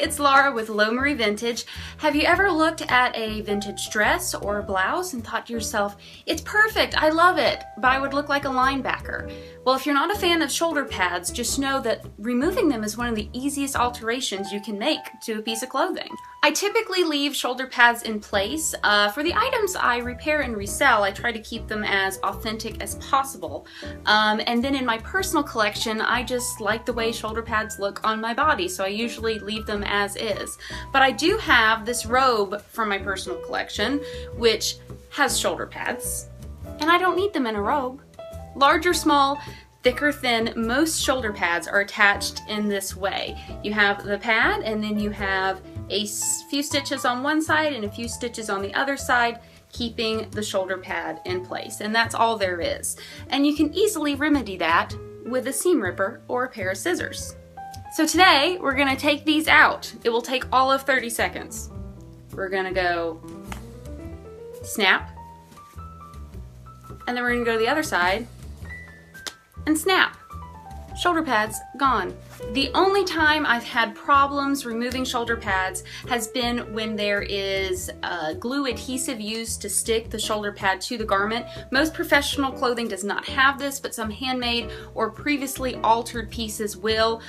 it's Laura with Low Marie Vintage. Have you ever looked at a vintage dress or a blouse and thought to yourself, it's perfect, I love it, but I would look like a linebacker? Well, if you're not a fan of shoulder pads, just know that removing them is one of the easiest alterations you can make to a piece of clothing. I typically leave shoulder pads in place. For the items I repair and resell, I try to keep them as authentic as possible. And then in my personal collection, I just like the way shoulder pads look on my body, so I usually leave them as is. But I do have this robe from my personal collection, which has shoulder pads, and I don't need them in a robe. Large or small, thick or thin, most shoulder pads are attached in this way. You have the pad, and then you have a few stitches on one side and a few stitches on the other side, keeping the shoulder pad in place. And that's all there is. And you can easily remedy that with a seam ripper or a pair of scissors. So today, we're gonna take these out. It will take all of 30 seconds. We're gonna go snap, and then we're gonna go to the other side and snap. Shoulder pads gone. The only time I've had problems removing shoulder pads has been when there is glue adhesive used to stick the shoulder pad to the garment. Most professional clothing does not have this, but some handmade or previously altered pieces will.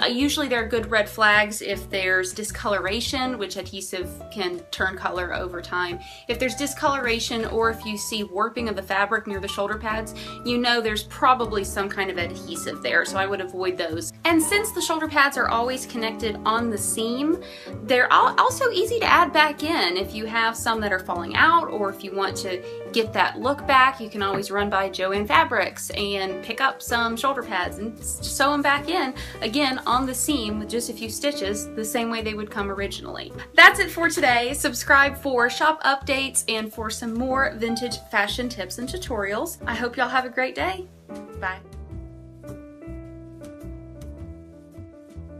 Usually there are good red flags if there's discoloration, which adhesive can turn color over time. If there's discoloration or if you see warping of the fabric near the shoulder pads, you know there's probably some kind of adhesive there, so I would avoid those. And since the shoulder pads are always connected on the seam, they're also easy to add back in. If you have some that are falling out, or if you want to get that look back, you can always run by Joann Fabrics and pick up some shoulder pads and sew them back in, again on the seam with just a few stitches, the same way they would come originally. That's it for today. Subscribe for shop updates and for some more vintage fashion tips and tutorials. I hope y'all have a great day. Bye.